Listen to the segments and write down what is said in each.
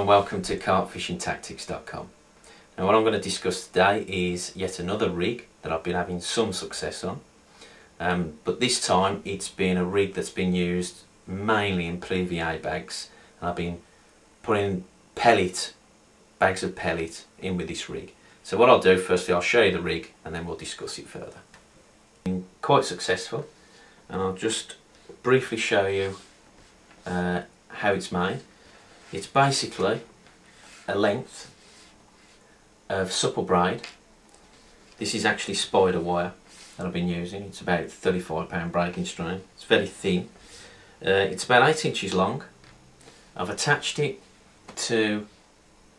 and welcome to carpfishingtactics.com. Now what I'm going to discuss today is yet another rig that I've been having some success on, but this time it's been a rig that's been used mainly in PVA bags, and I've been putting bags of pellet in with this rig. So what I'll do, firstly I'll show you the rig and then we'll discuss it further. Been quite successful, and I'll just briefly show you how it's made. It's basically a length of supple braid. This is actually spider wire that I've been using. It's about £35 breaking strain. It's very thin. It's about 8 inches long. I've attached it to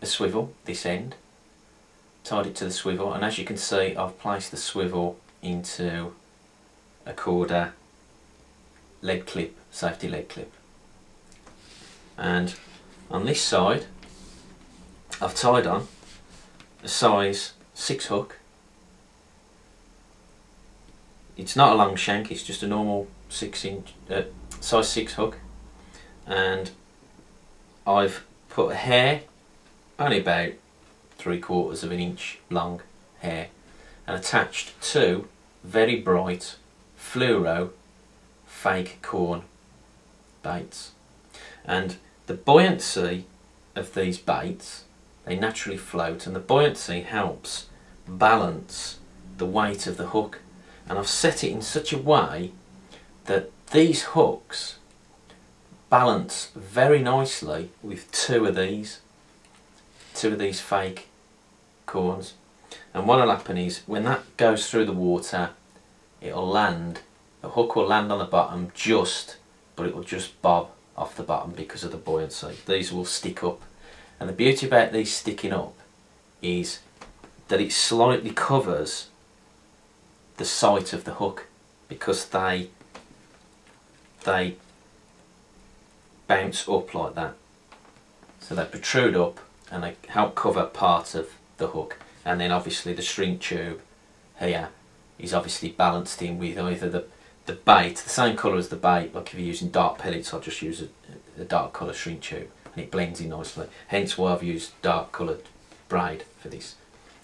a swivel, this end, tied it to the swivel, and as you can see I've placed the swivel into a Corda lead clip, safety lead clip, and on this side I've tied on a size 6 hook. It's not a long shank, it's just a normal size 6 hook, and I've put a hair, only about 3/4 of an inch long hair, and attached 2 very bright fluoro fake corn baits. And the buoyancy of these baits, they naturally float, and the buoyancy helps balance the weight of the hook, and I've set it in such a way that these hooks balance very nicely with two of these fake corns. And what will happen is when that goes through the water, it'll land, the hook will land on the bottom but it will just bob off the bottom because of the buoyancy. These will stick up, and the beauty about these sticking up is that it slightly covers the sight of the hook, because they bounce up like that, so they protrude up and they help cover part of the hook. And then obviously the shrink tube here is obviously balanced in with either the bait, the same colour as the bait. Like if you're using dark pellets, I'll just use a dark colour shrink tube and it blends in nicely, hence why I've used dark coloured braid for this,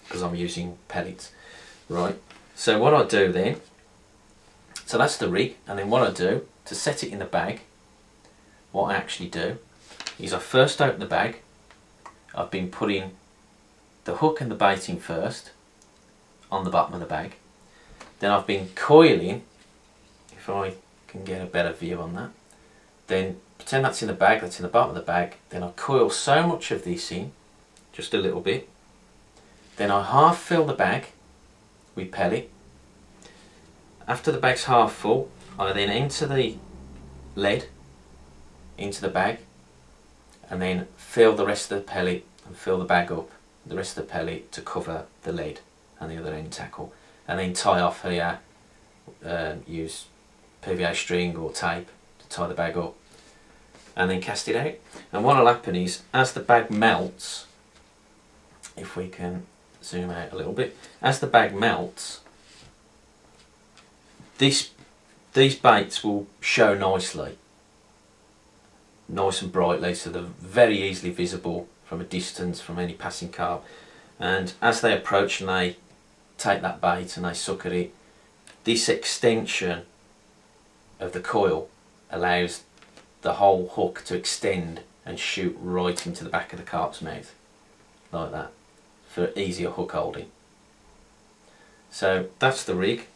because I'm using pellets. Right, so what I do then, so that's the rig, and then what I do to set it in the bag, what I actually do is I first open the bag. I've been putting the hook and the bait in first on the bottom of the bag. Then I've been coiling, if I can get a better view on that, then pretend that's in the bag, that's in the bottom of the bag. Then I coil so much of this in, just a little bit. Then I half fill the bag with pellet. After the bag's half full, I then enter the lead into the bag, and then fill the rest of the pellet and fill the bag up, the rest of the pellet, to cover the lead and the other end tackle, and then tie off here, use PVA string or tape to tie the bag up, and then cast it out. And what will happen is, as the bag melts, if we can zoom out a little bit, as the bag melts, these baits will show nicely, nice and brightly, so they're very easily visible from a distance from any passing carp. And as they approach and they take that bait and they suck at it, this extension of the coil allows the whole hook to extend and shoot right into the back of the carp's mouth, like that, for easier hook holding. So that's the rig,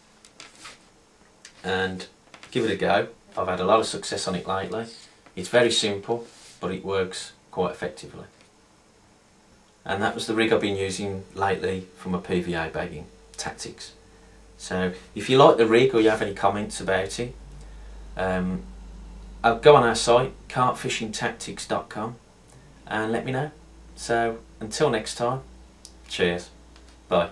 and give it a go. I've had a lot of success on it lately. It's very simple, but it works quite effectively. And that was the rig I've been using lately for my PVA bagging tactics. So if you like the rig or you have any comments about it, I'll go on our site, carpfishingtactics.com, and let me know. So until next time, cheers, bye.